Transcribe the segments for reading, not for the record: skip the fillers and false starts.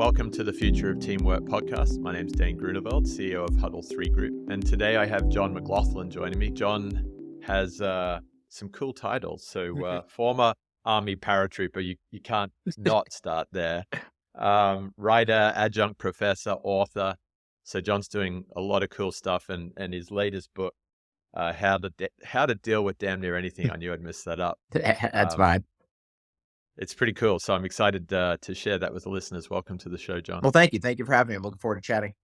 Welcome to the Future of Teamwork podcast. My name's Dane Groeneveld, CEO of Huddle 3 Group. And today I have John McGlothlin joining me. John has some cool titles. So former Army Paratrooper, you can't not start there. Writer, adjunct professor, author. So John's doing a lot of cool stuff. And his latest book, How to Deal with Damn Near Anything. I knew I'd mess that up. That's fine. It's pretty cool. So I'm excited to share that with the listeners. Welcome to the show, John. Well, thank you. Thank you for having me. I'm looking forward to chatting.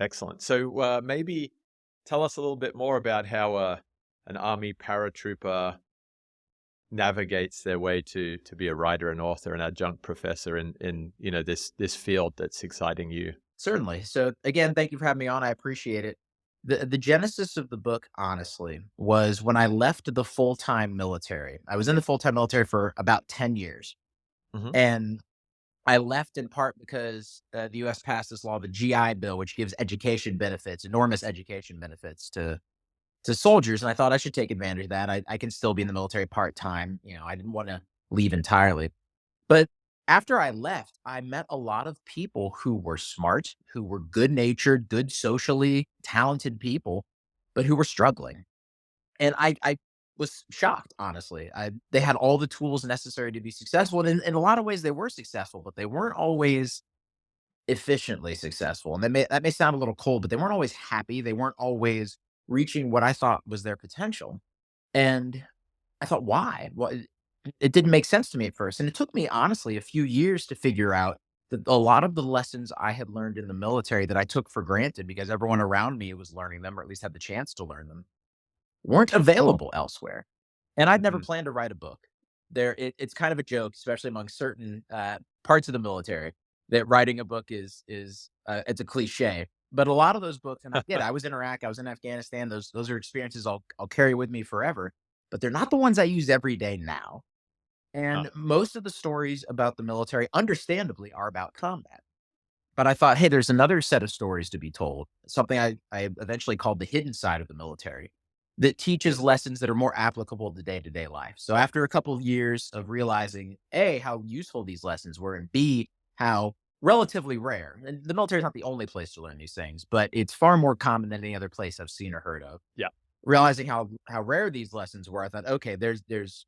Excellent. So maybe tell us a little bit more about how an Army paratrooper navigates their way to be a writer, an author, an adjunct professor in this field that's exciting you. Certainly. So again, thank you for having me on. I appreciate it. The genesis of the book, honestly, was when I left the full-time military. I was in the full-time military for about 10 years. Mm-hmm. And I left in part because the U.S. passed this law, the GI Bill, which gives education benefits, enormous education benefits to soldiers. And I thought I should take advantage of that. I can still be in the military part-time. I didn't want to leave entirely. But after I left, I met a lot of people who were smart, who were good-natured, good socially talented people, but who were struggling. And I was shocked, honestly. They had all the tools necessary to be successful. And in a lot of ways, they were successful, but they weren't always efficiently successful. And that may sound a little cold, but they weren't always happy. They weren't always reaching what I thought was their potential. And I thought, why? Well, it didn't make sense to me at first. And it took me, honestly, a few years to figure out that a lot of the lessons I had learned in the military that I took for granted because everyone around me was learning them, or at least had the chance to learn them, weren't available elsewhere. And I'd never planned to write a book. It's kind of a joke, especially among certain parts of the military, that writing a book is it's a cliche. But a lot of those books, and I did. I was in Iraq, I was in Afghanistan. Those are experiences I'll carry with me forever. But they're not the ones I use every day now. And most of the stories about the military, understandably, are about combat. But I thought, hey, there's another set of stories to be told, something I eventually called the hidden side of the military, that teaches lessons that are more applicable to day-to-day life. So after a couple of years of realizing, A, how useful these lessons were, and B, how relatively rare, and the military is not the only place to learn these things, but it's far more common than any other place I've seen or heard of. Yeah. Realizing how rare these lessons were, I thought, okay, there's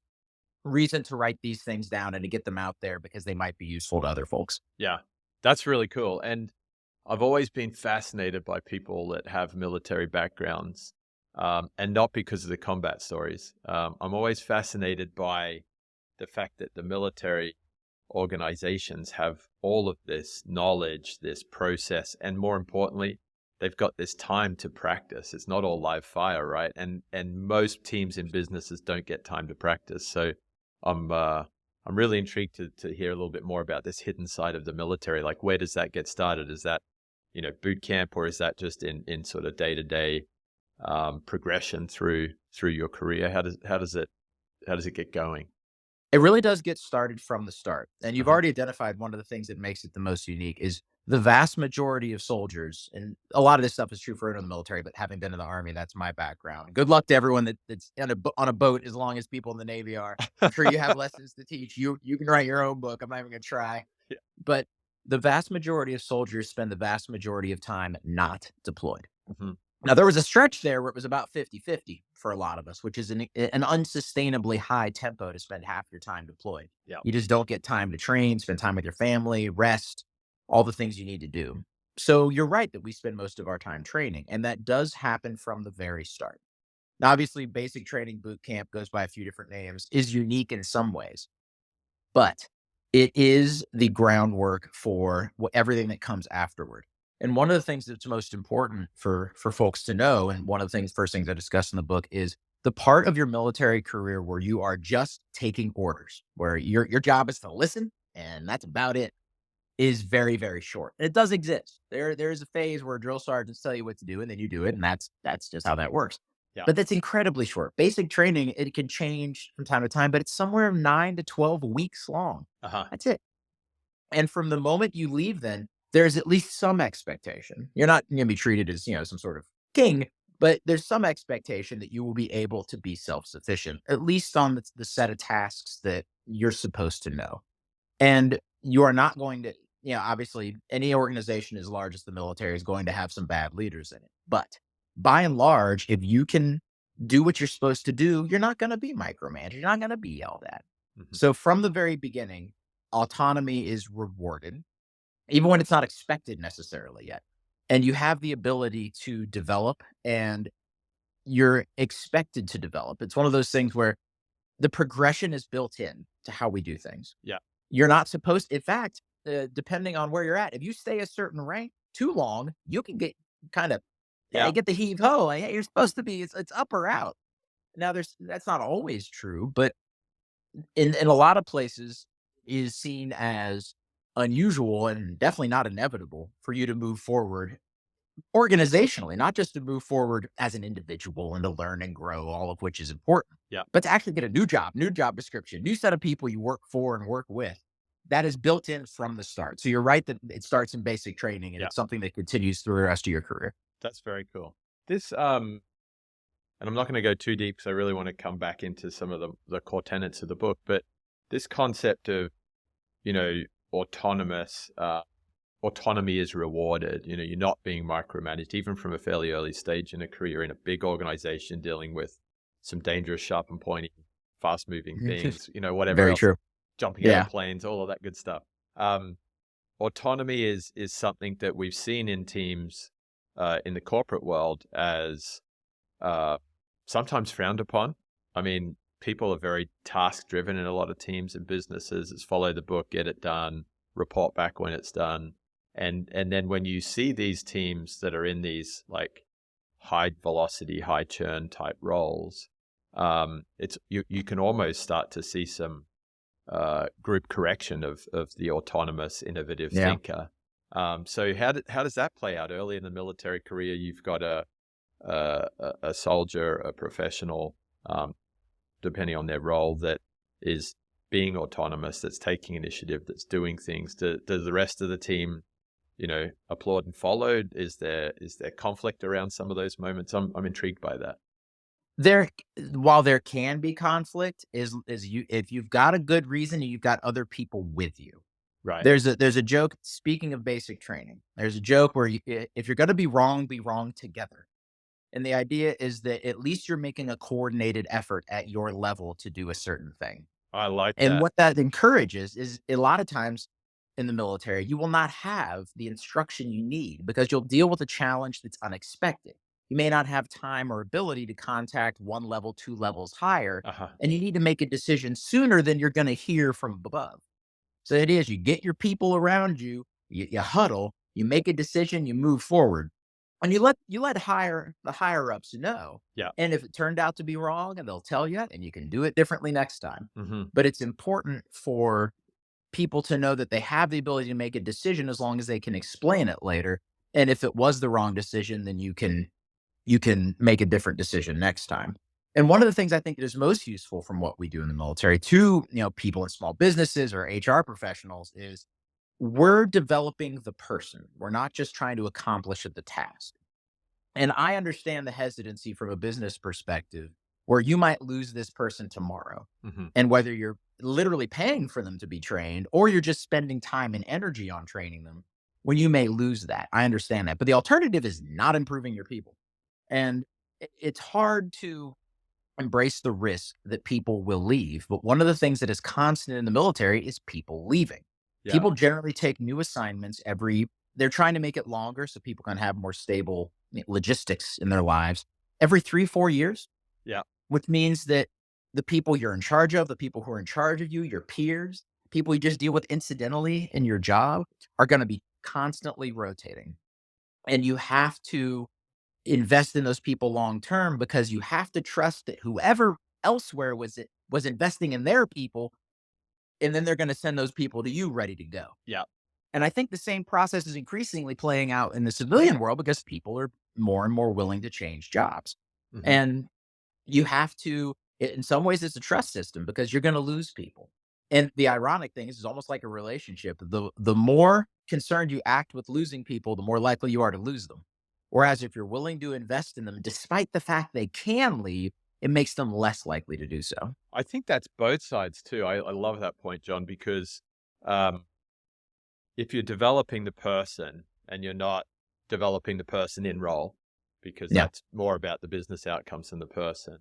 reason to write these things down and to get them out there because they might be useful to other folks. Yeah, that's really cool. And I've always been fascinated by people that have military backgrounds, and not because of the combat stories. I'm always fascinated by the fact that the military organizations have all of this knowledge, this process, and more importantly, they've got this time to practice. It's not all live fire, right? And most teams in businesses don't get time to practice. So I'm really intrigued to hear a little bit more about this hidden side of the military. Like, where does that get started? Is that, boot camp, or is that just in sort of day-to-day progression through your career? How does it get going? It really does get started from the start. And you've already identified one of the things that makes it the most unique is the vast majority of soldiers, and a lot of this stuff is true for anyone in the military, but having been in the Army, that's my background. Good luck to everyone that's on a boat, as long as people in the Navy are. I'm sure you have lessons to teach. You can write your own book. I'm not even going to try. Yeah. But the vast majority of soldiers spend the vast majority of time not deployed. Mm-hmm. Now, there was a stretch there where it was about 50-50 for a lot of us, which is an unsustainably high tempo to spend half your time deployed. Yeah. You just don't get time to train, spend time with your family, rest, all the things you need to do. So you're right that we spend most of our time training, and that does happen from the very start. Now, obviously, basic training boot camp goes by a few different names, is unique in some ways, but it is the groundwork for everything that comes afterward. And one of the things that's most important for folks to know, and one of the first things I discuss in the book, is the part of your military career where you are just taking orders, where your job is to listen, and that's about it, is very, very short. And it does exist. There is a phase where drill sergeants tell you what to do, and then you do it, and that's just how that works. Yeah. But that's incredibly short. Basic training, it can change from time to time, but it's somewhere 9 to 12 weeks long. That's it. And from the moment you leave, then there's at least some expectation. You're not going to be treated as, some sort of king, but there's some expectation that you will be able to be self-sufficient, at least on the set of tasks that you're supposed to know. And you are not going to obviously any organization as large as the military is going to have some bad leaders in it. But by and large, if you can do what you're supposed to do, you're not going to be micromanaged. You're not going to be yelled at. Mhm. So from the very beginning, autonomy is rewarded, even when it's not expected necessarily yet. And you have the ability to develop, and you're expected to develop. It's one of those things where the progression is built in to how we do things. Yeah. You're not supposed, in fact, depending on where you're at, if you stay a certain rank too long, you can get kind of Yeah. get the heave ho. Like, hey, you're supposed to be, it's up or out. Now, that's not always true, but in a lot of places is seen as unusual and definitely not inevitable for you to move forward organizationally, not just to move forward as an individual and to learn and grow, all of which is important, Yeah. but to actually get a new job description, new set of people you work for and work with. That is built in from the start. So you're right that it starts in basic training and Yeah. it's something that continues through the rest of your career. That's very cool. This and I'm not going to go too deep because I really want to come back into some of the core tenets of the book, but this concept of, you know, autonomous autonomy is rewarded. You know, you're not being micromanaged, even from a fairly early stage in a career in a big organization dealing with some dangerous, sharp and pointy, fast moving things, you know, whatever Very else, true. jumping out of Yeah. planes, all of that good stuff. Autonomy is something that we've seen in teams in the corporate world as uh, sometimes frowned upon. I mean, people are very task driven in a lot of teams and businesses. It's follow the book, get it done, report back when it's done. And then when you see these teams that are in these like high velocity, high churn type roles, it's you can almost start to see some group correction of the autonomous, innovative Yeah. thinker. So how does that play out early in the military career? You've got a soldier, a professional, depending on their role, that is being autonomous, that's taking initiative, that's doing things. Does the rest of the team, you know, applaud and follow? Is there conflict around some of those moments? I'm intrigued by that. There, while there can be conflict, is you if you've got a good reason and you've got other people with you. Right. There's a joke. Speaking of basic training, there's a joke where if you're going to be wrong together. And the idea is that at least you're making a coordinated effort at your level to do a certain thing. I like And that. what that encourages is a lot of times in the military, you will not have the instruction you need because you'll deal with a challenge that's unexpected. You may not have time or ability to contact one level, two levels higher, Uh-huh. and you need to make a decision sooner than you're going to hear from above. So it is, you get your people around you, you huddle, you make a decision, you move forward. And you let the higher ups know. Yeah. And if it turned out to be wrong, and they'll tell you, and you can do it differently next time. Hmm. But it's important for people to know that they have the ability to make a decision as long as they can explain it later. And if it was the wrong decision, then you can make a different decision next time. And one of the things I think that is most useful from what we do in the military to, people in small businesses or HR professionals is we're developing the person. We're not just trying to accomplish the task. And I understand the hesitancy from a business perspective where you might lose this person tomorrow. Hmm. And whether you're literally paying for them to be trained or you're just spending time and energy on training them, when you may lose that. I understand that. But the alternative is not improving your people. And it's hard to embrace the risk that people will leave. But one of the things that is constant in the military is people leaving. Yeah. People generally take new assignments they're trying to make it longer so people can have more stable logistics in their lives every 3, 4 years, Yeah. which means that the people you're in charge of, the people who are in charge of you, your peers, people you just deal with incidentally in your job are going to be constantly rotating. And you have to invest in those people long term because you have to trust that whoever elsewhere was investing in their people, and then they're going to send those people to you ready to go. Yeah. And I think the same process is increasingly playing out in the civilian world because people are more and more willing to change jobs. Hmm. And you have to, in some ways, it's a trust system because you're going to lose people. And the ironic thing is, it's almost like a relationship. The more concerned you act with losing people, the more likely you are to lose them. Whereas if you're willing to invest in them, despite the fact they can leave, it makes them less likely to do so. I think that's both sides too. I love that point, John, because um, if you're developing the person and you're not developing the person in role, because Yeah. that's more about the business outcomes than the person.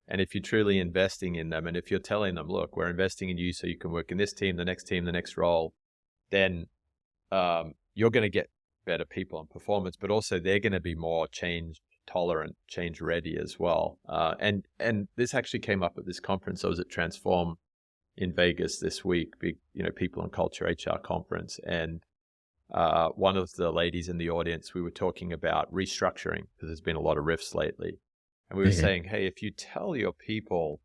And if you're truly investing in them, and if you're telling them, look, we're investing in you so you can work in this team, the next role, then you're going to get better people and performance, but also they're going to be more change tolerant, change ready as well. And this actually came up at this conference. I was at Transform in Vegas this week, big, people and culture HR conference. And one of the ladies in the audience, we were talking about restructuring because there's been a lot of rifts lately. And we were Mhm. saying, hey, if you tell your people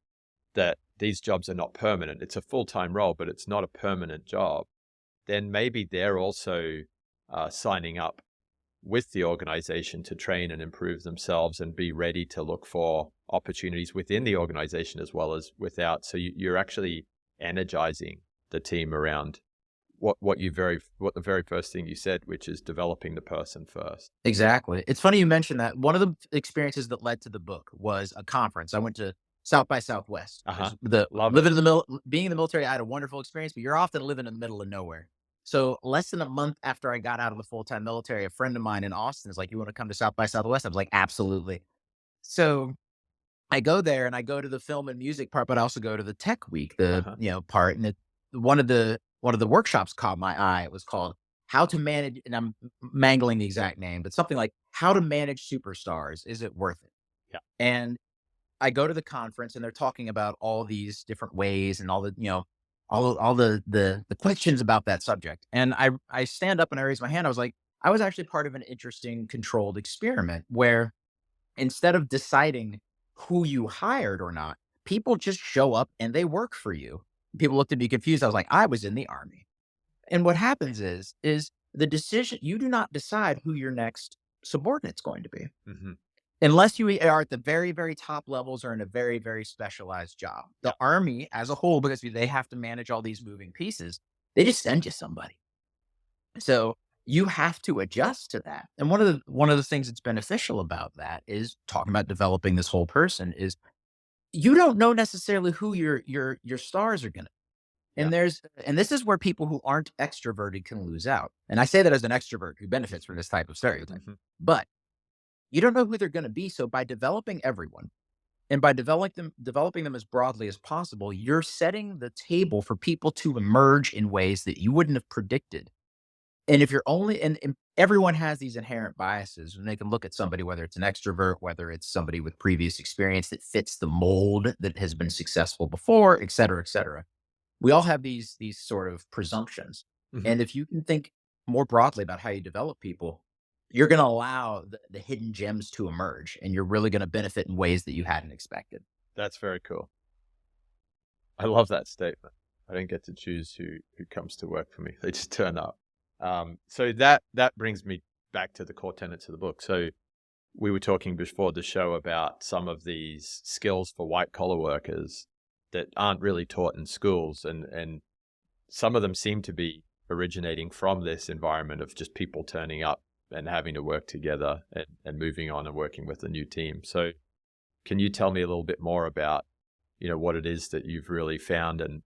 that these jobs are not permanent, it's a full-time role, but it's not a permanent job, then maybe they're also signing up with the organization to train and improve themselves and be ready to look for opportunities within the organization as well as without. So you're actually energizing the team around what the very first thing you said, which is developing the person first. Exactly. It's funny you mentioned that. One of the experiences that led to the book was a conference. I went to South by Southwest Uh-huh. because the Love it. living in being in the military, I had a wonderful experience, but you're often living in the middle of nowhere. So less than a month after I got out of the full-time military, a friend of mine in Austin is like, "You want to come to South by Southwest?" I was like, "Absolutely." So I go there and I go to the film and music part, but I also go to the tech week, Uh-huh. part. And one of the workshops caught my eye. It was called How to Manage, and I'm mangling the exact name, but something like How to Manage Superstars. Is it worth it? Yeah. And I go to the conference and they're talking about all these different ways and all the, all the questions about that subject. And I stand up and I raise my hand. I was like, I was actually part of an interesting controlled experiment where instead of deciding who you hired or not, people just show up and they work for you. People looked at me confused. I was like, I was in the army. And what happens is the decision, you do not decide who your next subordinate's going to be Mm-hmm. unless you are at the very, very top levels or in a very, very specialized job. Yeah. The army as a whole, because they have to manage all these moving pieces, they just send you somebody. So you have to adjust to that. And one of the things that's beneficial about that is talking about developing this whole person is you don't know necessarily who your stars are gonna. Yeah. And this is where people who aren't extroverted can lose out. And I say that as an extrovert who benefits from this type of stereotype. Mm-hmm. But you don't know who they're gonna be. So by developing everyone and by developing them as broadly as possible, you're setting the table for people to emerge in ways that you wouldn't have predicted. And if you're only and everyone has these inherent biases, and they can look at somebody, whether it's an extrovert, whether it's somebody with previous experience that fits the mold that has been successful before, et cetera, et cetera. We all have these sort of presumptions. Mm-hmm. And if you can think more broadly about how you develop people, you're going to allow the hidden gems to emerge, and you're really going to benefit in ways that you hadn't expected. That's very cool. I love that statement. I don't get to choose who comes to work for me. They just turn up. So that brings me back to the core tenets of the book. So we were talking before the show about some of these skills for white collar workers that aren't really taught in schools, and some of them seem to be originating from this environment of just people turning up and having to work together and moving on and working with a new team. So can you tell me a little bit more about what it is that you've really found and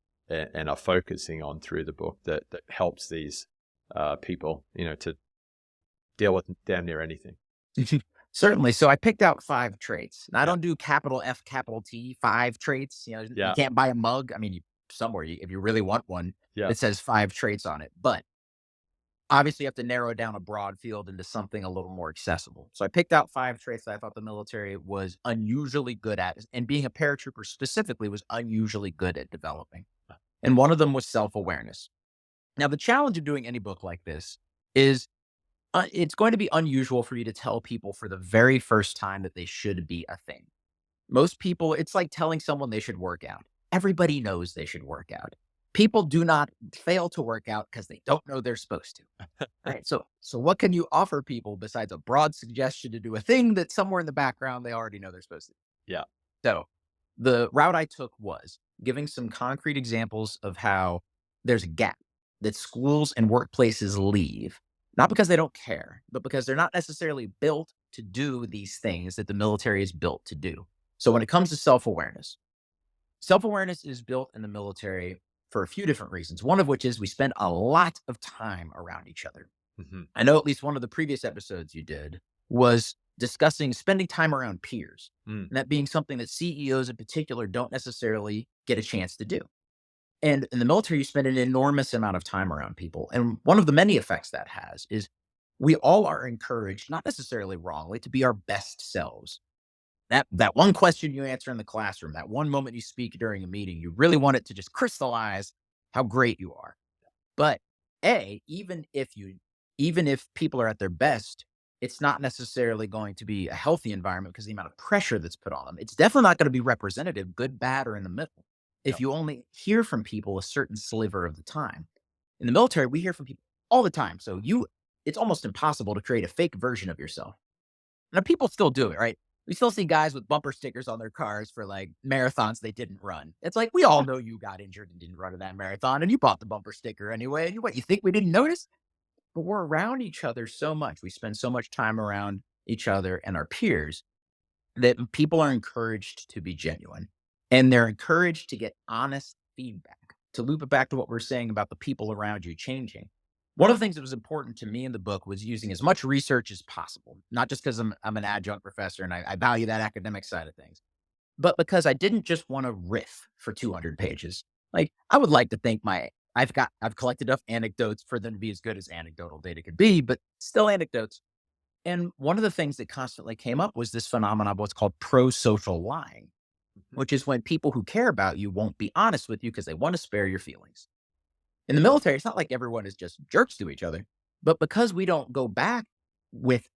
are focusing on through the book that helps these people to deal with damn near anything? Certainly. So I picked out 5 traits. And I Yeah. don't do capital F, capital T, 5 traits. You Yeah. can't buy a mug. I mean, somewhere, if you really want one, Yeah. it says 5 traits on it. But obviously, you have to narrow down a broad field into something a little more accessible. So I picked out 5 traits that I thought the military was unusually good at, and being a paratrooper specifically was unusually good at developing. And one of them was self awareness. Now, the challenge of doing any book like this is it's going to be unusual for you to tell people for the very first time that they should be a thing. Most people, it's like telling someone they should work out. Everybody knows they should work out. People do not fail to work out because they don't know they're supposed to. Right. So what can you offer people besides a broad suggestion to do a thing that somewhere in the background they already know they're supposed to? Yeah. So the route I took was giving some concrete examples of how there's a gap that schools and workplaces leave, not because they don't care, but because they're not necessarily built to do these things that the military is built to do. So when it comes to self awareness is built in the military for a few different reasons. One of which is we spend a lot of time around each other. Hmm. I know at least one of the previous episodes you did was discussing spending time around peers, Mm. and that being something that CEOs in particular don't necessarily get a chance to do. And in the military, you spend an enormous amount of time around people. And one of the many effects that has is we all are encouraged, not necessarily wrongly, to be our best selves. That one question you answer in the classroom, that one moment you speak during a meeting, you really want it to just crystallize how great you are. But even if people are at their best, it's not necessarily going to be a healthy environment because the amount of pressure that's put on them. It's definitely not going to be representative, good, bad, or in the middle. Yeah. If you only hear from people a certain sliver of the time. In the military, we hear from people all the time. So it's almost impossible to create a fake version of yourself. Now people still do it, right? We still see guys with bumper stickers on their cars for like marathons they didn't run. It's like we all know you got injured and didn't run in that marathon, and you bought the bumper sticker anyway. And you think we didn't notice? But we're around each other so much. We spend so much time around each other and our peers that people are encouraged to be genuine, and they're encouraged to get honest feedback. To loop it back to what we're saying about the people around you changing. One of the things that was important to me in the book was using as much research as possible, not just because I'm an adjunct professor and I value that academic side of things, but because I didn't just want to riff for 200 pages. Like I would like to think I've collected enough anecdotes for them to be as good as anecdotal data could be, but still anecdotes. And one of the things that constantly came up was this phenomenon of what's called pro-social lying, Mhm. which is when people who care about you won't be honest with you because they want to spare your feelings. In the military, it's not like everyone is just jerks to each other, but because we don't go back with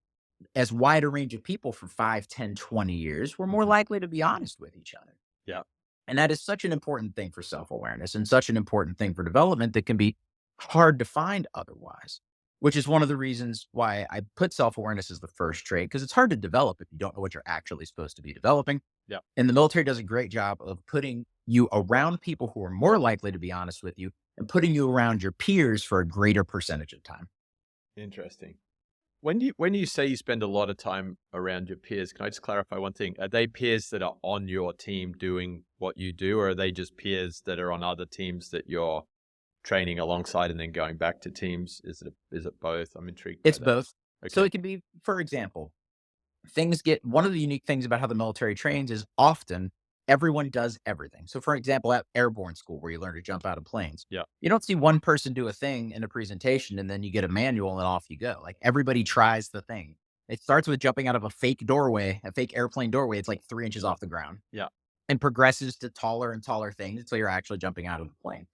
as wide a range of people for 5, 10, 20 years, we're more Mhm. likely to be honest with each other. Yeah. And that is such an important thing for self awareness and such an important thing for development that can be hard to find otherwise, which is one of the reasons why I put self awareness as the first trait, because it's hard to develop if you don't know what you're actually supposed to be developing. Yeah. And the military does a great job of putting you around people who are more likely to be honest with you and putting you around your peers for a greater percentage of time. Interesting. When you say you spend a lot of time around your peers, can I just clarify one thing? Are they peers that are on your team doing what you do, or are they just peers that are on other teams that you're training alongside and then going back to teams? Is it both? I'm intrigued by It's that. both. So Okay. it can be, for example, things get one of the unique things about how the military trains is often everyone does everything. So, for example, at airborne school, where you learn to jump out of planes, Yeah. you don't see one person do a thing in a presentation and then you get a manual and off you go. Like everybody tries the thing. It starts with jumping out of a fake doorway, a fake airplane doorway. It's like 3 inches off the ground Yeah. and progresses to taller and taller things until you're actually jumping out of the plane.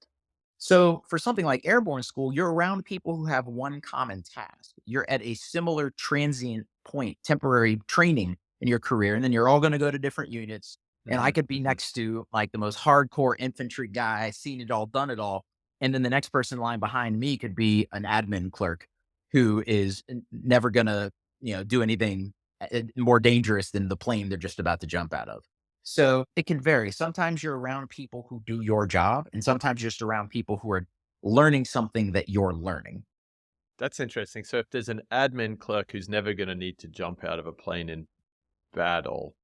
So, for something like airborne school, you're around people who have one common task. You're at a similar transient point, temporary training in your career, and then you're all going to go to different units. And I Hmm. could be Hmm. next to like the most hardcore infantry guy, seen it all, done it all. And then the next person in line behind me could be an admin clerk who is never going to, do anything more dangerous than the plane they're just about to jump out of. So it can vary. Sometimes you're around people who do your job, and sometimes you're just around people who are learning something that you're learning. That's interesting. So if there's an admin clerk who's never going to need to jump out of a plane in battle,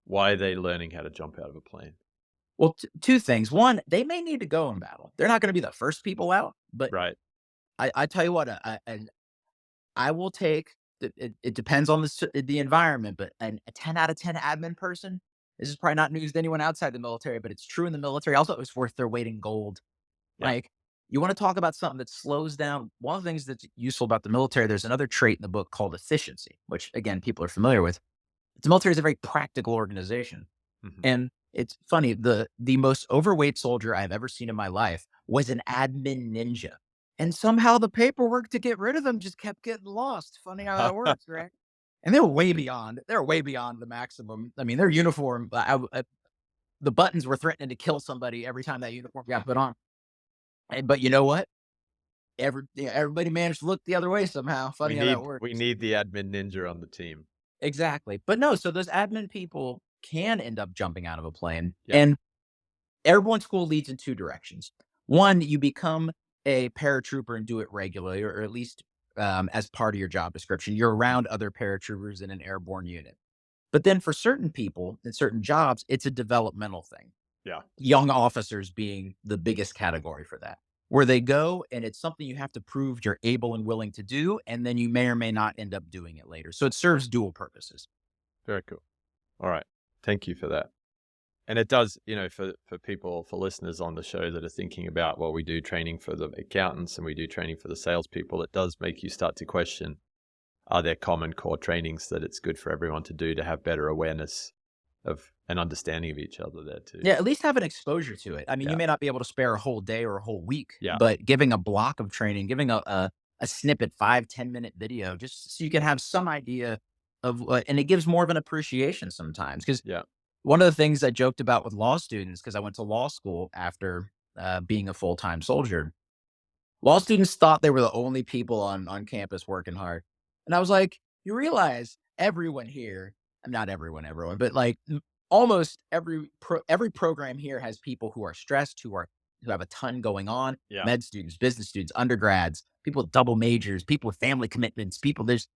why are they learning how to jump out of a plane? Well, two things. One, they may need to go in battle. They're not going to be the first people out, but Right. I tell you what, I will take. It depends on the environment, but a 10 out of 10 admin person. This is probably not news to anyone outside the military, but it's true in the military. Also, it's worth their weight in gold. Yeah. Like, you want to talk about something that slows down. One of the things that's useful about the military, there's another trait in the book called efficiency, which again, people are familiar with. The military is a very practical organization. Hmm. And it's funny, the most overweight soldier I've ever seen in my life was an admin ninja. And somehow the paperwork to get rid of them just kept getting lost. Funny how that works, right? And they're way beyond the maximum. I mean, their uniform, the buttons were threatening to kill somebody every time that uniform got put on. But you know what? Everybody managed to look the other way somehow. We Funny how that need we works. need the admin ninja on the team. Exactly. But no, so those admin people can end up jumping out of a plane. Yeah. And airborne school leads in two directions. One, you become a paratrooper and do it regularly, or at least as part of your job description. You're Mhm. around other paratroopers in an airborne unit. But then for certain people in certain jobs, it's a developmental thing. Yeah. Young officers being the biggest category for that, where they go and it's something you have to prove you're able and willing to do, and then you may or may not end up doing it later. So it serves dual purposes. Very cool. All right. Thank you for that. And it does, for people, for listeners on the show that are thinking about, well, we do training for the accountants and we do training for the salespeople, it does make you start to question, are there common core trainings that it's good for everyone to do to have better awareness of an understanding of each other there too? Yeah, at least have an exposure to it. I mean, you Yeah. may not be able to spare a whole day or a whole week, Yeah. but giving a block of training, giving a snippet, 5, 10 minute video, just so you can have some idea of what, and it gives more of an appreciation sometimes. Because Yeah. one of the things I joked about with law students, because I went to law school after being a full time soldier, law students thought they were the only people on campus working hard. And I was like, you realize everyone here, not everyone, but like almost every program here has people who are stressed, who have a ton going on, Yeah. med students, business students, undergrads, people with double majors, people with family commitments, people there's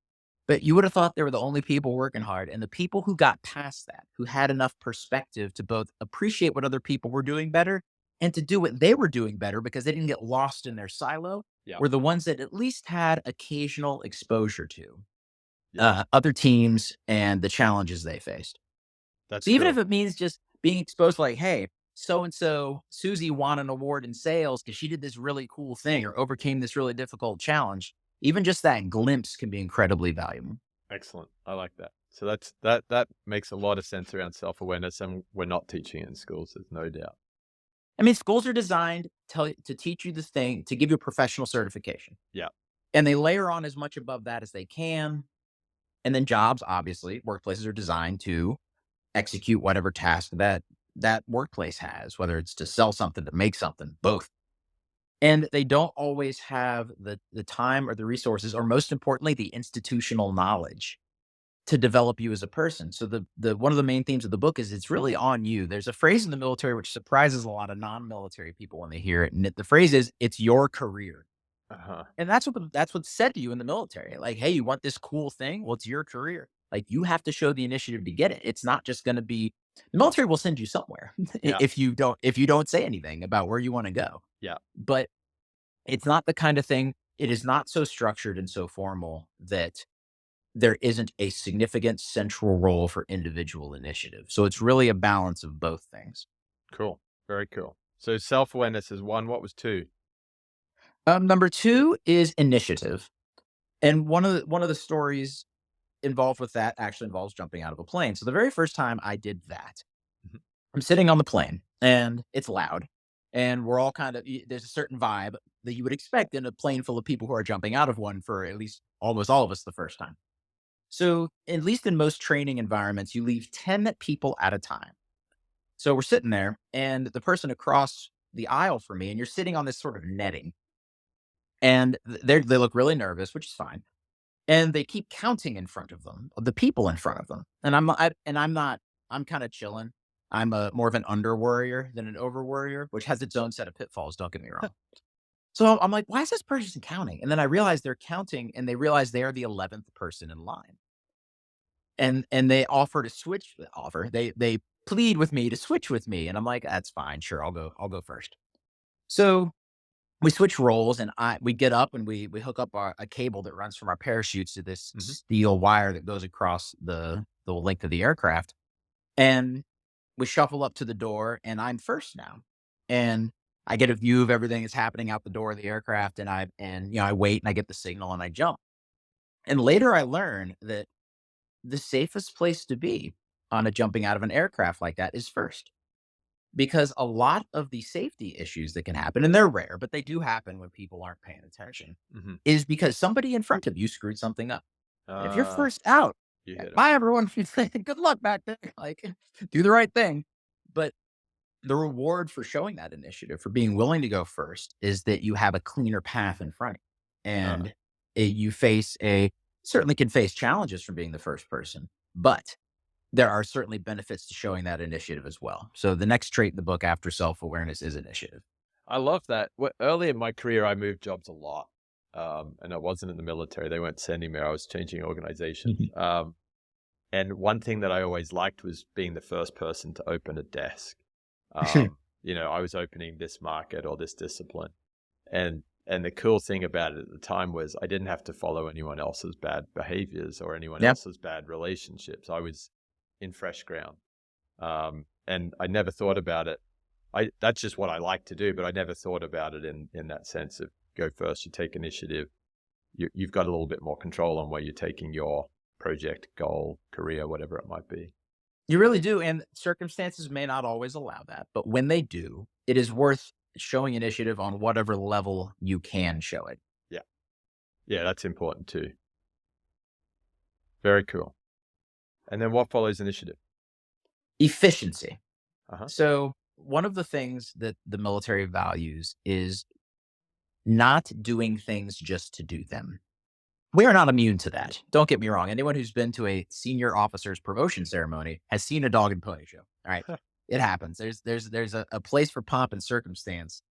but you would have thought they were the only people working hard. And the people who got past that, who had enough perspective to both appreciate what other people were doing better and to do what they were doing better because they didn't get lost in their silo, Yeah. were the ones that at least had occasional exposure to Yeah. other teams and the challenges they faced. That's So even cool. if it means just being exposed, like, hey, so and so Susie won an award in sales because she did this really cool thing or overcame this really difficult challenge, even just that glimpse can be incredibly valuable. Excellent. I like that. So that makes a lot of sense around self-awareness, and we're not teaching it in schools, there's no doubt. I mean, schools are designed to teach you this thing, to give you a professional certification. Yeah. And they layer on as much above that as they can. And then jobs, obviously, workplaces are designed to execute whatever task that workplace has, whether it's to sell something, to make something, both. And they don't always have the time or the resources, or most importantly, the institutional knowledge to develop you as a person. So the one of the main themes of the book is it's really on you. There's a phrase in the military which surprises a lot of non-military people when they hear it, and the phrase is "it's your career." Uh-huh. And that's what's said to you in the military. Like, hey, you want this cool thing? Well, it's your career. Like, you have to show the initiative to get it. It's not just going to be the military will send you somewhere Yeah. if you don't say anything about where you want to go. Yeah. But it's not the kind of thing. It is not so structured and so formal that there isn't a significant central role for individual initiative. So it's really a balance of both things. Cool. Very cool. So self-awareness is one. What was two? Number two is initiative, and one of the stories involved with that actually involves jumping out of a plane. So the very first time I did that, Mhm. I'm sitting on the plane and it's loud, and we're all kind of there's a certain vibe that you would expect in a plane full of people who are jumping out of one for at least almost all of us the first time. So, at least in most training environments, you leave 10 people at a time. So, we're sitting there, and the person across the aisle from me, and you're sitting on this sort of netting, and they look really nervous, which is fine. And they keep counting in front of them, the people in front of them. I'm not, I'm kind of chilling. I'm more of an under worrier than an over worrier, which has its own set of pitfalls. Don't get me wrong. So I'm like, why is this person counting? And then I realize they're counting, and they realize they are the 11th person in line. And they offer to they plead with me to switch with me, and I'm like, "That's fine, sure, I'll go first." So, we switch roles, and we get up, and we hook up a cable that runs from our parachutes to this Mhm. steel wire that goes across the length of the aircraft, and we shuffle up to the door, and I'm first now, and I get a view of everything that's happening out the door of the aircraft, I wait, and I get the signal, and I jump. And later I learn that the safest place to be on a jumping out of an aircraft like that is first. Because a lot of the safety issues that can happen, and they're rare, but they do happen when people aren't paying attention, Mhm. is because somebody in front of you screwed something up. And if you're Uh, first out, you hit it. bye everyone. Good luck back there. Like, do the right thing. But the reward for showing that initiative, for being willing to go first, is that you have a cleaner path in front of you. Uh, And you certainly can face challenges from being the first person, but there are certainly benefits to showing that initiative as well. So the next trait in the book after self-awareness is initiative. I love that. Early in my career, I moved jobs a lot, and I wasn't in the military. They weren't sending me. I was changing organizations. Mhm. And one thing that I always liked was being the first person to open a desk. I was opening this market or this discipline. And the cool thing about it at the time was I didn't have to follow anyone else's bad behaviors or anyone Yeah. else's bad relationships. I was in fresh ground. And I never thought about it. That's just what I like to do, but I never thought about it in that sense of go first, you take initiative. You've got a little bit more control on where you're taking your project, goal, career, whatever it might be. You really do, and circumstances may not always allow that, but when they do, it is worth showing initiative on whatever level you can show it. Yeah. Yeah, that's important too. Very cool. And then what follows initiative? Efficiency. Uh-huh. So, one of the things that the military values is not doing things just to do them. We are not immune to that. Don't get me wrong. Anyone who's been to a senior officer's promotion ceremony has seen a dog and pony show. All right. It happens. There's a place for pomp and circumstance.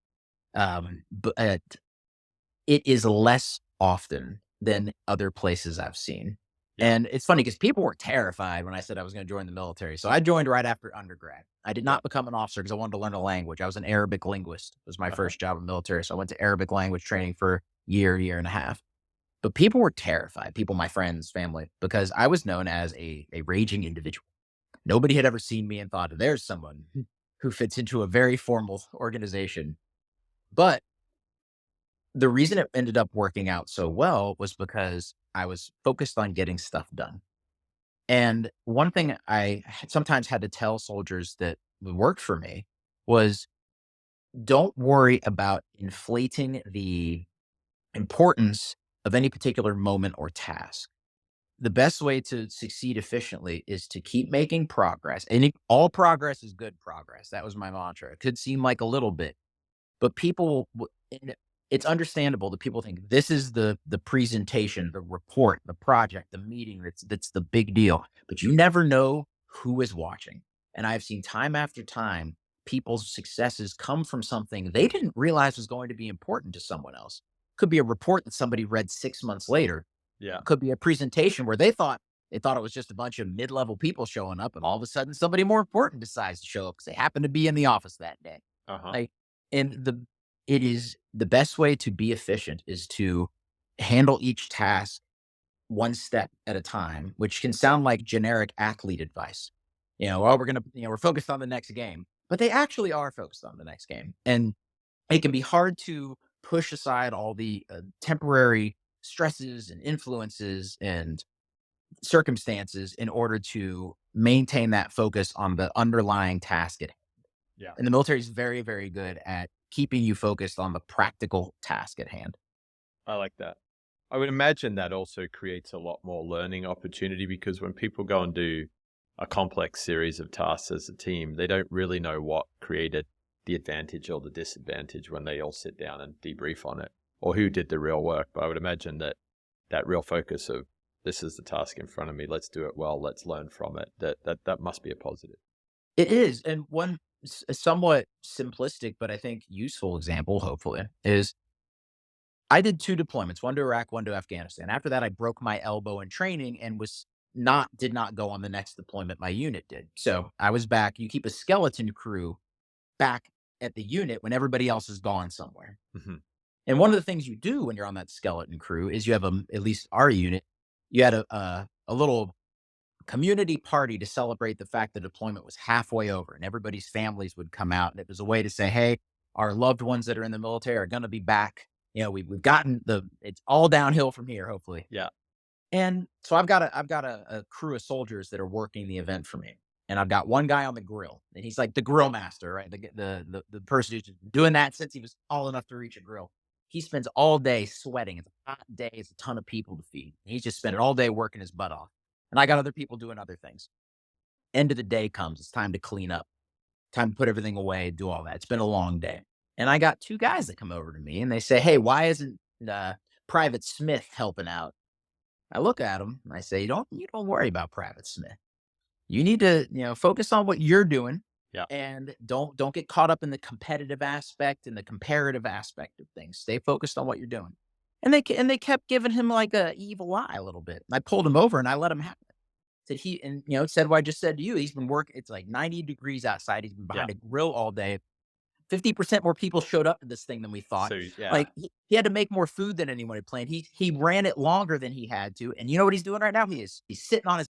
But it is less often than other places I've seen. Yeah. And it's funny because people were terrified when I said I was going to join the military. So I joined right after undergrad. I did not become an officer because I wanted to learn a language. I was an Arabic linguist. It was my first job in the military. So I went to Arabic language training for a year and a half. But people were terrified, people, my friends, family, because I was known as a raging individual. Nobody had ever seen me and thought, there's someone who fits into a very formal organization. But the reason it ended up working out so well was because I was focused on getting stuff done. And one thing sometimes had to tell soldiers that worked for me was don't worry about inflating the importance of any particular moment or task. The best way to succeed efficiently is to keep making progress. And all progress is good progress. That was my mantra. It could seem like a little bit, but and it's understandable that people think this is the presentation, the report, the project, the meeting that's the big deal. But you never know who is watching. And I've seen time after time people's successes come from something they didn't realize was going to be important to someone else. Could be a report that somebody read 6 months later. Yeah. Could be a presentation where they thought it was just a bunch of mid-level people showing up, and all of a sudden somebody more important decides to show up because they happen to be in the office that day. Uh-huh. Like, and it is the best way to be efficient is to handle each task one step at a time, which can sound like generic athlete advice. Well, we're focused on the next game, but they actually are focused on the next game. And it can be hard to push aside all the temporary stresses and influences and circumstances in order to maintain that focus on the underlying task at hand. Yeah. And the military is very, very good at keeping you focused on the practical task at hand. I like that. I would imagine that also creates a lot more learning opportunity because when people go and do a complex series of tasks as a team, they don't really know what created the advantage or the disadvantage when they all sit down and debrief on it or who did the real work. But I would imagine that real focus of this is the task in front of me, let's do it well, let's learn from it, that must be a positive. It is. And one somewhat simplistic, but I think useful example, hopefully, is I did 2 deployments, one to Iraq, one to Afghanistan. After that, I broke my elbow in training and did not go on the next deployment my unit did. So I was back. You keep a skeleton crew back at the unit when everybody else is gone somewhere. Mm-hmm. And one of the things you do when you're on that skeleton crew is you have at least our unit, you had a little community party to celebrate the fact the deployment was halfway over and everybody's families would come out. And it was a way to say, hey, our loved ones that are in the military are going to be back. We've gotten it's all downhill from here, hopefully. Yeah. And so I've got a crew of soldiers that are working the event for me. And I've got one guy on the grill and he's like the grill master, right? The person who's doing that since he was tall enough to reach a grill. He spends all day sweating. It's a hot day. It's a ton of people to feed. He's just spending all day working his butt off. And I got other people doing other things. End of the day comes. It's time to clean up, time to put everything away, do all that. It's been a long day. And I got 2 guys that come over to me and they say, hey, why isn't Private Smith helping out? I look at them and I say, you don't worry about Private Smith. You need to, focus on what you're doing. Yeah. And don't get caught up in the competitive aspect and the comparative aspect of things. Stay focused on what you're doing. And they kept giving him like a evil eye a little bit. I pulled him over and I let him have it. Said said what I just said to you. He's been working. It's like 90 degrees outside. He's been Yeah. behind a grill all day. 50% more people showed up to this thing than we thought. So yeah. Like he had to make more food than anyone had planned. He ran it longer than he had to. And you know what he's doing right now? He's sitting on his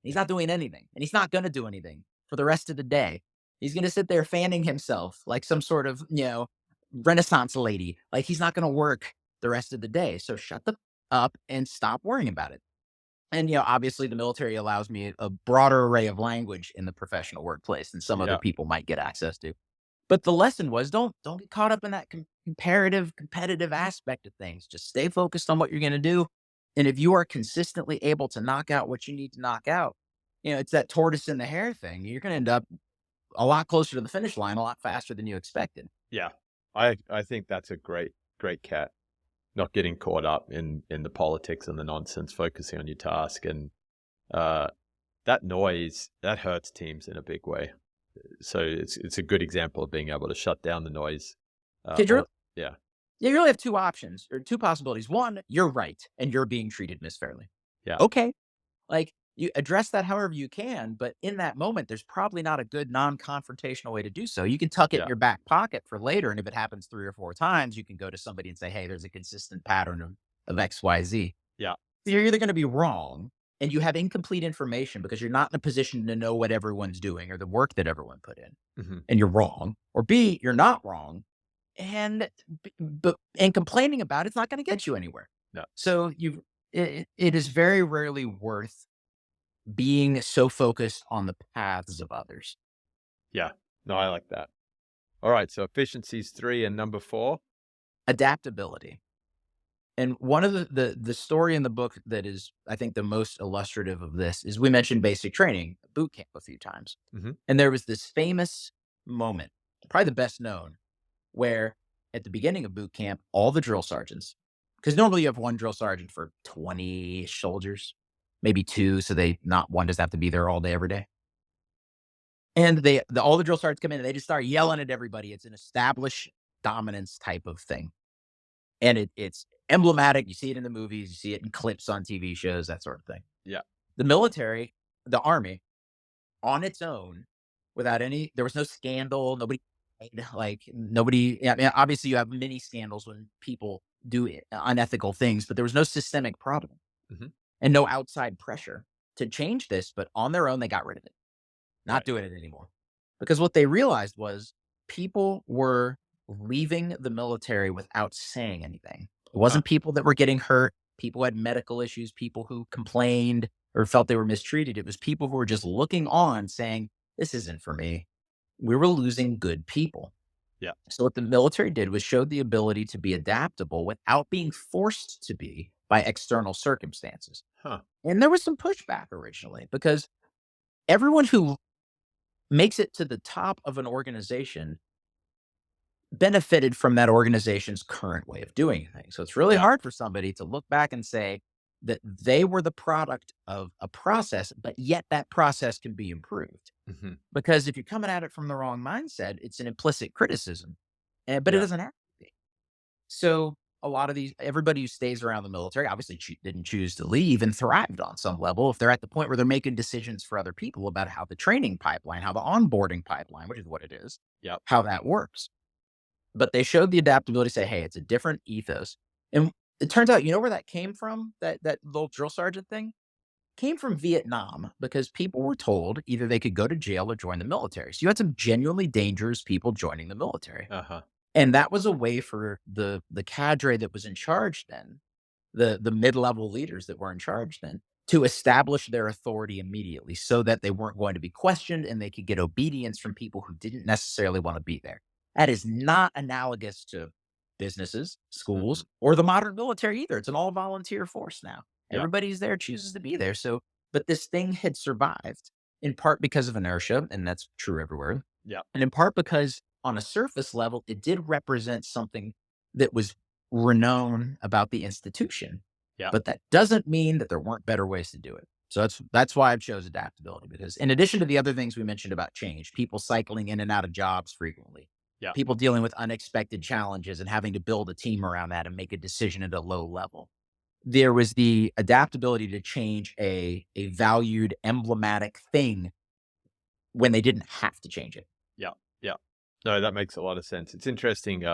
he's not doing anything. And he's not gonna do anything for the rest of the day. He's gonna sit there fanning himself like some sort of, Renaissance lady. Like he's not gonna work the rest of the day. So shut the up and stop worrying about it. And obviously the military allows me a broader array of language in the professional workplace than some other Yeah. people might get access to. But the lesson was don't get caught up in that comparative, competitive aspect of things. Just stay focused on what you're going to do. And if you are consistently able to knock out what you need to knock out, it's that tortoise and the hare thing. You're going to end up a lot closer to the finish line a lot faster than you expected. Yeah. I think that's a great cat. Not getting caught up in the politics and the nonsense, focusing on your task. And that noise, that hurts teams in a big way. So it's a good example of being able to shut down the noise. Yeah. You really have two options or two possibilities. One, you're right and you're being treated misfairly. Yeah. Okay. Like you address that however you can, but in that moment, there's probably not a good non-confrontational way to do so. You can tuck it in Yeah. your back pocket for later. And if it happens 3 or 4 times, you can go to somebody and say, hey, there's a consistent pattern of XYZ. Yeah. You're either going to be wrong and you have incomplete information because you're not in a position to know what everyone's doing or the work that everyone put in, Mm-hmm. and you're wrong. Or B, you're not wrong. And complaining about it's not going to get you anywhere. No. So it is very rarely worth being so focused on the paths of others. Yeah. No, I like that. All right. So efficiency's 3 and number 4. Adaptability. And one of the story in the book that is, I think, the most illustrative of this is we mentioned basic training, boot camp a few times. Mm-hmm. And there was this famous moment, probably the best known, where at the beginning of boot camp, all the drill sergeants, because normally you have one drill sergeant for 20 soldiers, maybe 2, so not one doesn't have to be there all day every day. And all the drill sergeants come in and they just start yelling at everybody. It's an established dominance type of thing. And it's emblematic. You see it in the movies, you see it in clips on TV shows, that sort of thing. Yeah. The military, the army, on its own, there was no scandal, nobody, I mean, obviously you have many scandals when people do unethical things, but there was no systemic problem. Mm-hmm. And no outside pressure to change this, but on their own, they got rid of it, not Right. doing it anymore. Because what they realized was people were leaving the military without saying anything. It wasn't people that were getting hurt, people who had medical issues, people who complained or felt they were mistreated. It was people who were just looking on saying, this isn't for me. We were losing good people. Yeah. So what the military did was showed the ability to be adaptable without being forced to be by external circumstances. Huh. And there was some pushback originally because everyone who makes it to the top of an organization benefited from that organization's current way of doing things. So it's really hard for somebody to look back and say that they were the product of a process, but yet that process can be improved. Mm-hmm. Because if you're coming at it from the wrong mindset, it's an implicit criticism, but it doesn't have to be. So a lot of everybody who stays around the military obviously didn't choose to leave and thrived on some level. If they're at the point where they're making decisions for other people about how the training pipeline, how the onboarding pipeline, which is what it is, how that works. But they showed the adaptability, say, hey, it's a different ethos. And it turns out, you know where that came from? That little drill sergeant thing came from Vietnam because people were told either they could go to jail or join the military. So you had some genuinely dangerous people joining the military. Uh-huh. And that was a way for the cadre that was in charge then, the mid-level leaders that were in charge then, to establish their authority immediately so that they weren't going to be questioned and they could get obedience from people who didn't necessarily want to be there. That is not analogous to businesses, schools, or the modern military either. It's an all-volunteer force now. Everybody's there, chooses to be there. So, but this thing had survived in part because of inertia, and that's true everywhere. Yeah. And in part because on a surface level, it did represent something that was renowned about the institution. Yeah. But that doesn't mean that there weren't better ways to do it. So that's why I chose adaptability, because in addition to the other things we mentioned about change, people cycling in and out of jobs frequently, people dealing with unexpected challenges and having to build a team around that and make a decision at a low level. there was the adaptability to change a valued emblematic thing when they didn't have to change it. Yeah, yeah. No, that makes a lot of sense. It's interesting.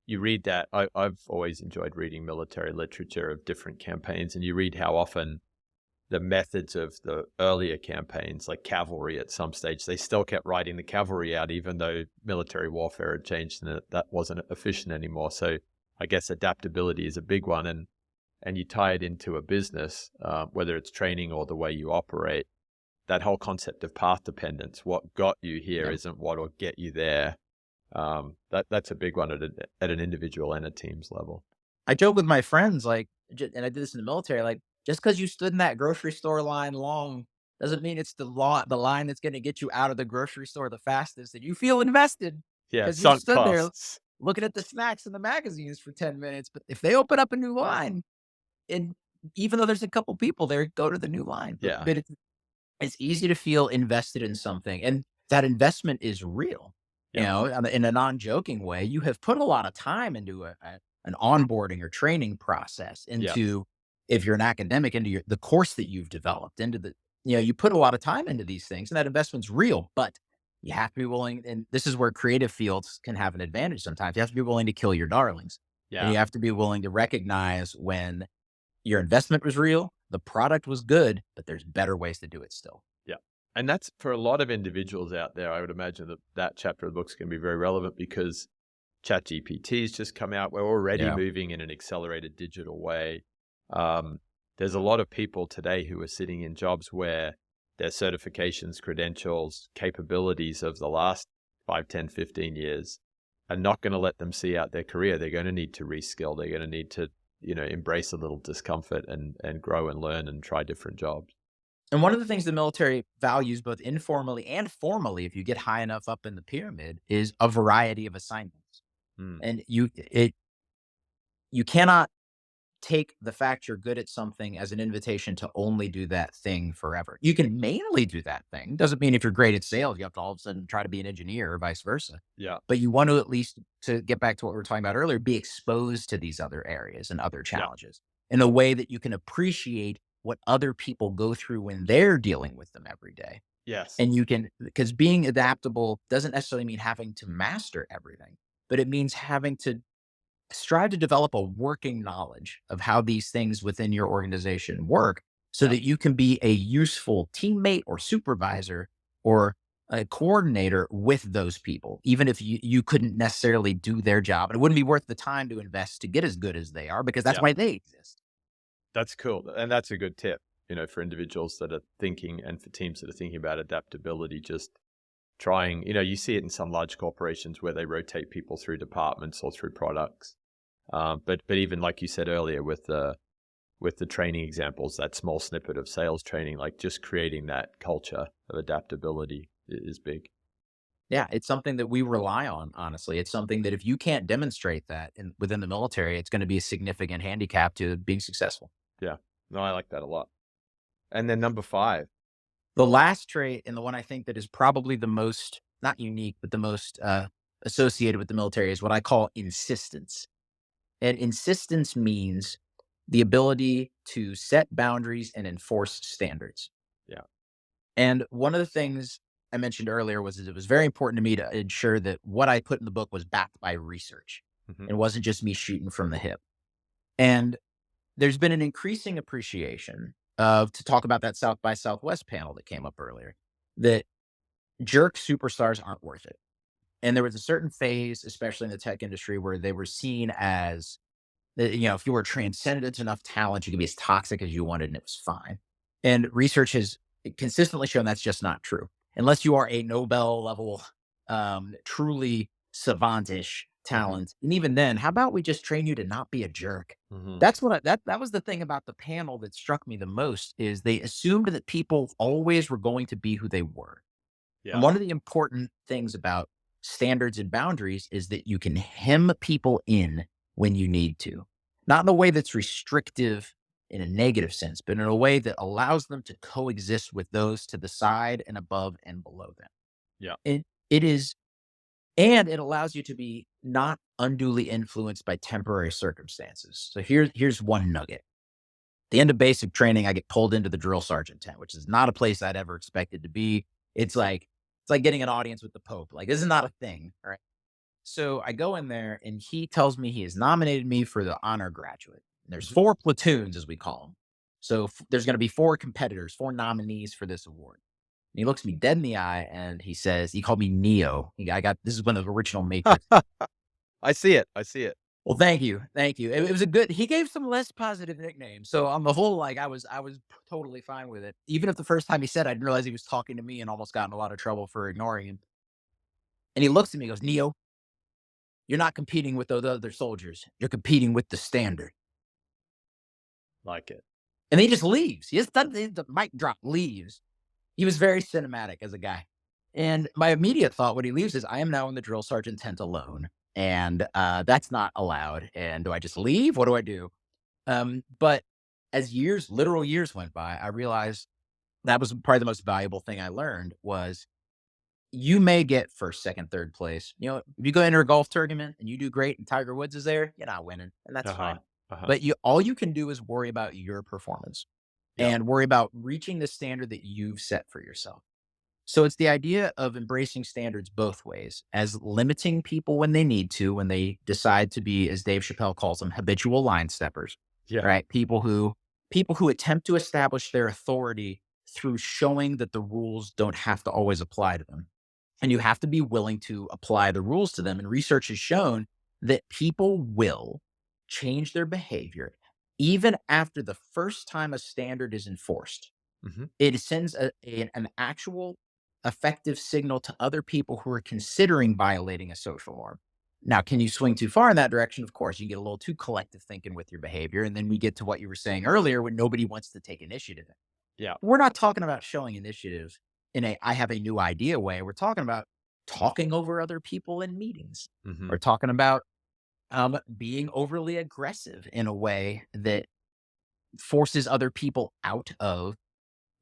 You read that. I've always enjoyed reading military literature of different campaigns, and you read how often the methods of the earlier campaigns, like cavalry at some stage, they still kept writing the cavalry out, even though military warfare had changed and that wasn't efficient anymore. So I guess adaptability is a big one. And you tie it into a business, whether it's training or the way you operate, that whole concept of path dependence, what got you here Yeah. isn't what will get you there. That's a big one at an individual and a team's level. I joke with my friends, like, and I did this in the military, like, just because you stood in that grocery store line long doesn't mean it's the line that's going to get you out of the grocery store the fastest. And you feel invested Yeah, because you sunk stood there costs. looking at the snacks and the magazines for 10 minutes. But if they open up a new line, and even though there's a couple people there, go to the new line. Yeah, But it's easy to feel invested in something, and that investment is real. yeah, In a non-joking way, you have put a lot of time into an onboarding or training process yeah, into, if you're an academic, into the course that you've developed, into you put a lot of time into these things, and that investment's real, but you have to be willing, and this is where creative fields can have an advantage sometimes. You have to be willing to kill your darlings, and yeah, you have to be willing to recognize when your investment was real, the product was good, but there's better ways to do it still. yeah. And that's for a lot of individuals out there. I would imagine that that chapter of the book's going to be very relevant because ChatGPT's just come out. We're already Yeah. moving in an accelerated digital way. There's a lot of people today who are sitting in jobs where their certifications, credentials, capabilities of the last 5, 10, 15 years are not going to let them see out their career. They're going to need to reskill. They're going to need to, embrace a little discomfort and grow and learn and try different jobs. And one of the things the military values, both informally and formally, if you get high enough up in the pyramid, is a variety of assignments. Mm, And you cannot take the fact you're good at something as an invitation to only do that thing forever. You can mainly do that thing. Doesn't mean if you're great at sales, you have to all of a sudden try to be an engineer or vice versa. yeah, But you want to, at least, to get back to what we were talking about earlier, be exposed to these other areas and other yeah, challenges in a way that you can appreciate what other people go through when they're dealing with them every day. yes, And you can, because being adaptable doesn't necessarily mean having to master everything, but it means having to strive to develop a working knowledge of how these things within your organization work, so yeah, that you can be a useful teammate or supervisor or a coordinator with those people, even if you couldn't necessarily do their job. And it wouldn't be worth the time to invest to get as good as they are, because that's yeah. why they exist. That's cool. And that's a good tip, for individuals that are thinking and for teams that are thinking about adaptability, just trying, you see it in some large corporations where they rotate people through departments or through products. But even like you said earlier with the training examples, that small snippet of sales training, like just creating that culture of adaptability is big. Yeah, it's something that we rely on, honestly. It's something that if you can't demonstrate that within the military, it's going to be a significant handicap to being successful. Yeah. No, I like that a lot. And then number 5. The last trait, and the one I think that is probably the most, not unique, but the most associated with the military, is what I call insistence. And insistence means the ability to set boundaries and enforce standards. Yeah. And one of the things I mentioned earlier was that it was very important to me to ensure that what I put in the book was backed by research. Hmm. It wasn't just me shooting from the hip. And there's been an increasing appreciation of, to talk about that South by Southwest panel that came up earlier, that jerk superstars aren't worth it. And there was a certain phase, especially in the tech industry, where they were seen as, if you were transcendent enough talent, you could be as toxic as you wanted and it was fine. And research has consistently shown that's just not true. Unless you are a Nobel level, truly savantish Hmm. talent. And even then, how about we just train you to not be a jerk? Hmm. That's what that was the thing about the panel that struck me the most, is they assumed that people always were going to be who they were. And Yeah. one of the important things about standards and boundaries is that you can hem people in when you need to. Not in a way that's restrictive in a negative sense, but in a way that allows them to coexist with those to the side and above and below them. Yeah. It is, and it allows you to be not unduly influenced by temporary circumstances. So here's one nugget. the end of basic training, I get pulled into the drill sergeant tent, which is not a place I'd ever expected to be. It's like getting an audience with the Pope. Like, this is not a thing. All right. So I go in there and he tells me he has nominated me for the honor graduate. And there's Mhm. 4 platoons, as we call them. So there's going to be 4 competitors, 4 nominees for this award. And he looks me dead in the eye and he says, he called me Neo. I got, this is one of the original Matrix. I see it. I see it. Well, thank you, thank you. It was a good. He gave some less positive nicknames, so on the whole, like I was totally fine with it. Even if the first time he said, I didn't realize he was talking to me, and almost got in a lot of trouble for ignoring him. And he looks at me, and goes, "Neo, you're not competing with those other soldiers. You're competing with the standard." Like it. And he just leaves. He just doesn't. The mic drop leaves. He was very cinematic as a guy. And my immediate thought when he leaves is, I am now in the drill sergeant tent alone, and that's not allowed. And do I just leave? What do I do? But as literal years went by, I realized that was probably the most valuable thing I learned was you may get first, second, third place. If you go enter a golf tournament and you do great and Tiger Woods is there, you're not winning, and that's Uh-huh. fine. Uh-huh. But all you can do is worry about your performance Yeah. and worry about reaching the standard that you've set for yourself. So it's the idea of embracing standards both ways, as limiting people when they need to, when they decide to be, as Dave Chappelle calls them, habitual line steppers, Yeah. right? People who attempt to establish their authority through showing that the rules don't have to always apply to them. And you have to be willing to apply the rules to them. And research has shown that people will change their behavior even after the first time a standard is enforced. Mhm. It sends an actual effective signal to other people who are considering violating a social norm. Now, can you swing too far in that direction? Of course, you get a little too collective thinking with your behavior. And then we get to what you were saying earlier when nobody wants to take initiative. Yeah. We're not talking about showing initiative in a I have a new idea way. We're talking about talking over other people in meetings. Mhm. We're talking about being overly aggressive in a way that forces other people out of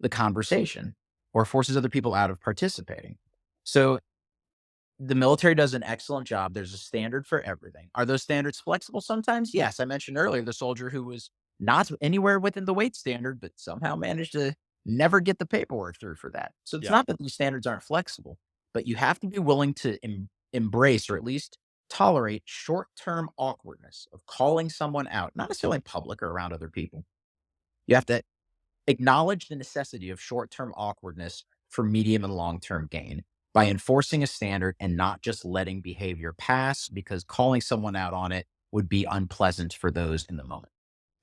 the conversation or forces other people out of participating. So the military does an excellent job. There's a standard for everything. Are those standards flexible sometimes? Yes. I mentioned earlier the soldier who was not anywhere within the weight standard, but somehow managed to never get the paperwork through for that. So it's Yeah. not that these standards aren't flexible, but you have to be willing to embrace or at least tolerate short term awkwardness of calling someone out, not necessarily in public or around other people. You have to acknowledge the necessity of short term awkwardness for medium and long term gain by enforcing a standard and not just letting behavior pass because calling someone out on it would be unpleasant for those in the moment.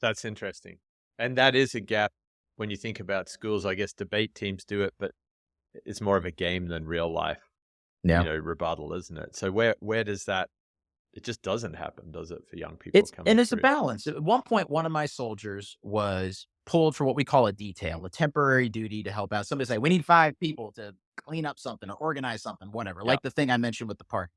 That's interesting. And that is a gap when you think about schools. I guess debate teams do it, but it's more of a game than real life, Yeah. rebuttal, isn't it? So where does that it just doesn't happen, does it, for young people It's coming and it's a through? balance. At one point, one of my soldiers was pulled for what we call a detail, a temporary duty to help out. Somebody say, we need 5 people to clean up something or organize something, whatever, Yeah. like the thing I mentioned with the park.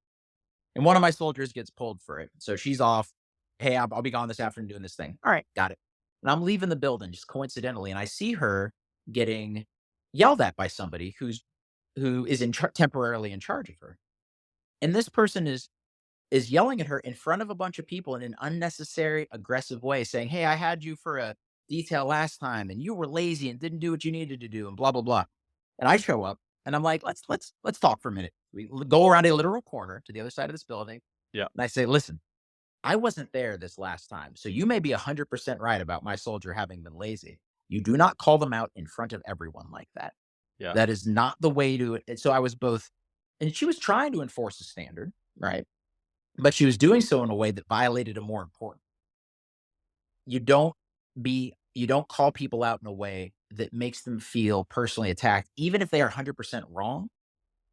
And one of my soldiers gets pulled for it. So she's off. Hey, I'll be gone this afternoon doing this thing. All right, got it. And I'm leaving the building just coincidentally, and I see her getting yelled at by somebody who is temporarily in charge of her. And this person is yelling at her in front of a bunch of people in an unnecessary aggressive way, saying, "Hey, I had you for a detail last time, and you were lazy and didn't do what you needed to do," and blah blah blah. And I show up, and I'm like, "Let's talk for a minute." We go around a literal corner to the other side of this building, Yeah. and I say, "Listen, I wasn't there this last time, so you may be 100% right about my soldier having been lazy. You do not call them out in front of everyone like that. Yeah. That is not the way to." And so I was both, and she was trying to enforce a standard, right? But she was doing so in a way that violated a more important. You don't call people out in a way that makes them feel personally attacked, even if they are 100% wrong.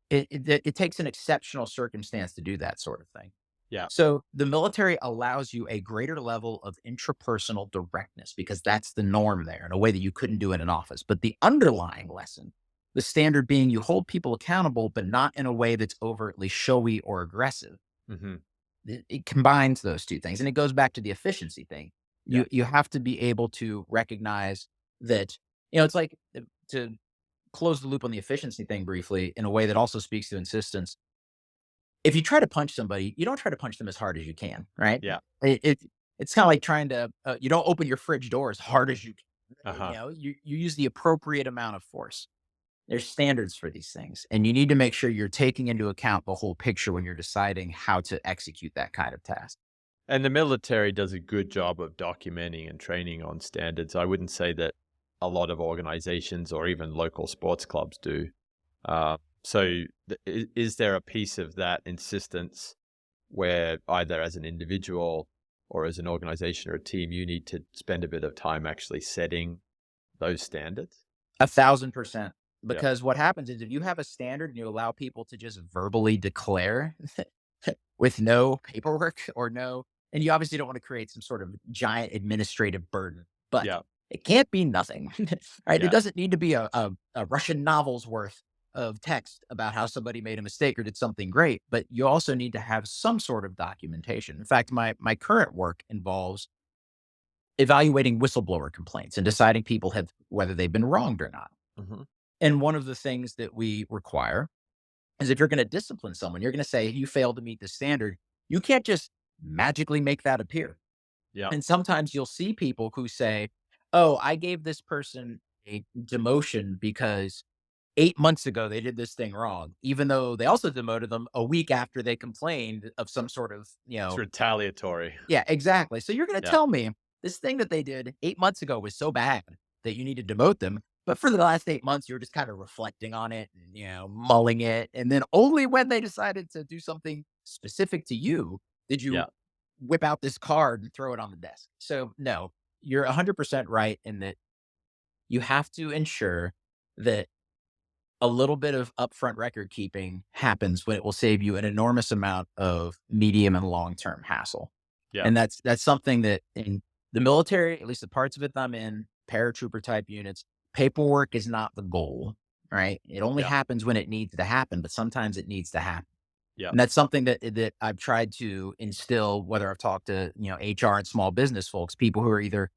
It takes an exceptional circumstance to do that sort of thing. Yeah. So the military allows you a greater level of intrapersonal directness because that's the norm there in a way that you couldn't do in an office. But the underlying lesson, the standard being you hold people accountable, but not in a way that's overtly showy or aggressive. Mhm. It combines those two things, and it goes back to the efficiency thing. Yeah. You have to be able to recognize that, it's like, to close the loop on the efficiency thing briefly in a way that also speaks to insistence. If you try to punch somebody, you don't try to punch them as hard as you can, right? Yeah. It it's kind of like trying to, you don't open your fridge door as hard as you can. Uh-huh. You use the appropriate amount of force. There's standards for these things, and you need to make sure you're taking into account the whole picture when you're deciding how to execute that kind of task. And the military does a good job of documenting and training on standards. I wouldn't say that a lot of organizations or even local sports clubs do. So, is there a piece of that insistence where either as an individual or as an organization or a team, you need to spend a bit of time actually setting those standards? 1,000%. Yeah, Because what happens is if you have a standard and you allow people to just verbally declare with no paperwork or no, and you obviously don't want to create some sort of giant administrative burden, but yeah, it can't be nothing, right? It yeah, doesn't need to be a Russian novel's worth of text about how somebody made a mistake or did something great, but you also need to have some sort of documentation. In fact, my current work involves evaluating whistleblower complaints and deciding people have whether they've been wronged or not. hmm, And one of the things that we require is if you're going to discipline someone, you're going to say you failed to meet the standard. You can't just magically make that appear. yeah. And sometimes you'll see people who say, "Oh, I gave this person a demotion because 8 months ago they did this thing wrong," even though they also demoted them a week after they complained of some sort of, It's retaliatory. yeah, exactly. So you're going to Yeah, tell me this thing that they did 8 months ago was so bad that you need to demote them. But for the last 8 months, you're just kind of reflecting on it and, mulling it. And then only when they decided to do something specific to you did yeah, you whip out this card and throw it on the desk. So, no, you're 100% right in that you have to ensure that a little bit of upfront record keeping happens when it will save you an enormous amount of medium and long term hassle. yeah, And that's something that in the military, at least the parts of it that I'm in, paratrooper type units, paperwork is not the goal, right? It only yeah, happens when it needs to happen, but sometimes it needs to happen. yeah, And that's something that I've tried to instill, whether I've talked to, HR and small business folks, people who are either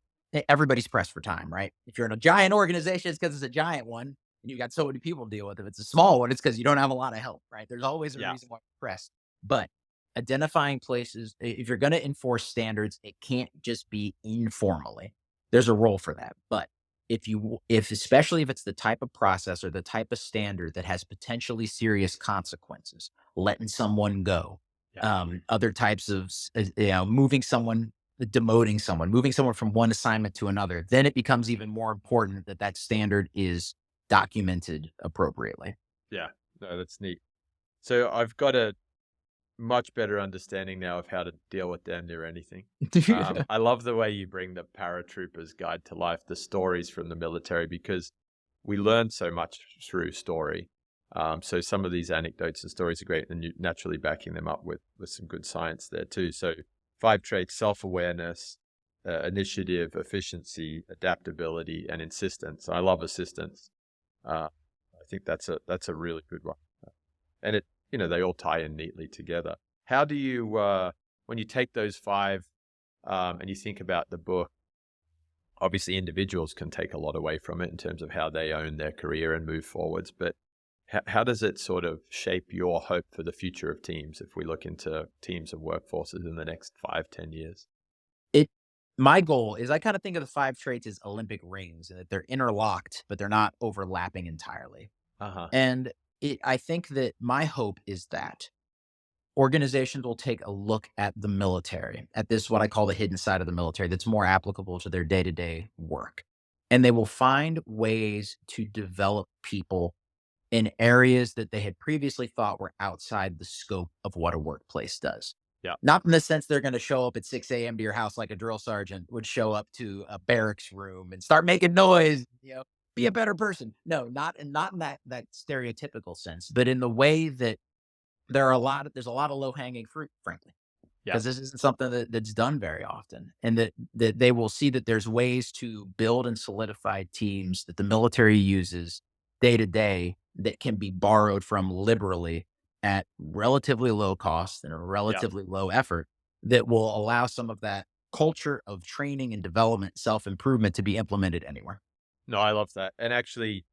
everybody's pressed for time, right? If you're in a giant organization, it's because it's a giant one and you got so many people to deal with. If it's a small one, it's because you don't have a lot of help, right? There's always a yeah, reason why you're pressed. But identifying places, if you're going to enforce standards, it can't just be informally. There's a role for that. But if especially if it's the type of process or the type of standard that has potentially serious consequences, letting someone go, yeah. other types of, moving someone, demoting someone, moving someone from one assignment to another, then it becomes even more important that that standard is documented appropriately. Yeah. No, that's neat. So I've got a much better understanding now of how to deal with damn near anything. I love the way you bring the paratrooper's guide to life, the stories from the military, because we learn so much through story. So some of these anecdotes and stories are great, and you naturally backing them up with some good science there too. So 5 traits: self-awareness, initiative, efficiency, adaptability, and insistence. I love assistance. I think that's a really good one, and they all tie in neatly together. How do you when you take those five and you think about the book? Obviously, individuals can take a lot away from it in terms of how they own their career and move forwards. But how does it sort of shape your hope for the future of teams if we look into teams and workforces in the next 5, 10 years? It My goal is I kind of think of the 5 traits as Olympic rings and that they're interlocked, but they're not overlapping entirely. Uh huh. And I think that my hope is that organizations will take a look at the military, at this, what I call the hidden side of the military, that's more applicable to their day to day work. And they will find ways to develop people in areas that they had previously thought were outside the scope of what a workplace does. Yeah. Not in the sense they're going to show up at 6 a.m. to your house like a drill sergeant would show up to a barracks room and start making noise, be a better person. No, not in that stereotypical sense, but in the way that there's a lot of low hanging fruit, frankly, Yeah. because this isn't something that's done very often, and that they will see that there's ways to build and solidify teams that the military uses day to day that can be borrowed from liberally at relatively low cost and a Yeah. relatively low effort that will allow some of that culture of training and development, self improvement to be implemented anywhere. No, I love that. And actually,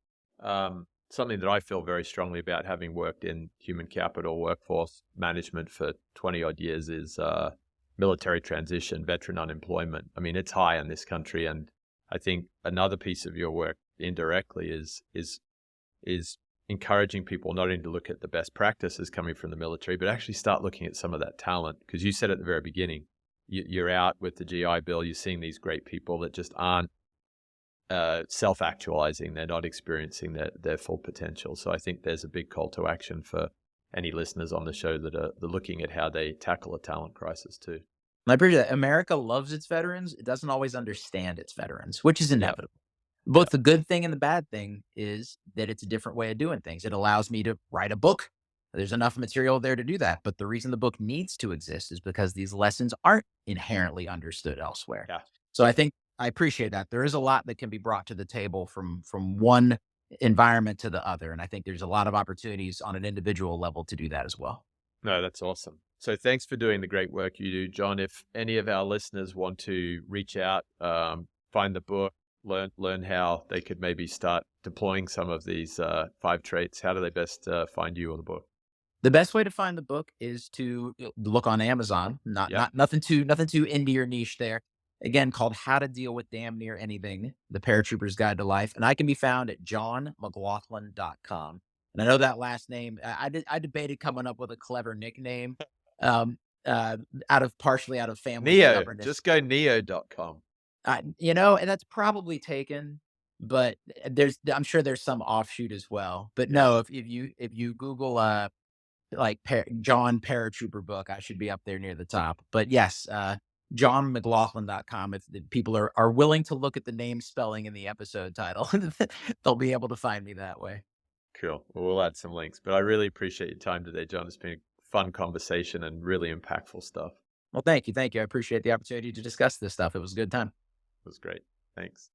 something that I feel very strongly about, having worked in human capital workforce management for 20 odd years, is military transition, veteran unemployment. I mean, it's high in this country, and I think another piece of your work indirectly is encouraging people not only to look at the best practices coming from the military, but actually start looking at some of that talent. Because you said at the very beginning, you're out with the GI Bill, you're seeing these great people that just aren't self-actualizing. They're not experiencing their full potential. So I think there's a big call to action for any listeners on the show that are looking at how they tackle a talent crisis too. And I appreciate that. America loves its veterans. It doesn't always understand its veterans, which is Yeah, inevitable. yeah, Both the good thing and the bad thing is that it's a different way of doing things. It allows me to write a book. There's enough material there to do that. But the reason the book needs to exist is because these lessons aren't inherently understood elsewhere. yeah. So I think I appreciate that. There is a lot that can be brought to the table from one environment to the other. And I think there's a lot of opportunities on an individual level to do that as well. No, that's awesome. So thanks for doing the great work you do, John. If any of our listeners want to reach out, find the book, learn how they could maybe start deploying some of these 5 traits, how do they best find you or the book? The best way to find the book is to look on Amazon. Not Yeah, not nothing too indie or niche there. Again, called How to Deal with Damn Near Anything: The Paratrooper's Guide to Life, and I can be found at johnmcglaughlin.com. And I know that last name. I debated coming up with a clever nickname, um, uh, partially out of family Neo, stubbornness. just go neo.com. And that's probably taken, but I'm sure there's some offshoot as well. But Yeah, no, if you Google like John Paratrooper book, I should be up there near the top. But yes, johnmcglaughlin.com. If the people are willing to look at the name spelling in the episode title, they'll be able to find me that way. cool. Well, we'll add some links, but I really appreciate your time today, John. It's been a fun conversation and really impactful stuff. Well, thank you. I appreciate the opportunity to discuss this stuff. It was a good time. It was great. Thanks.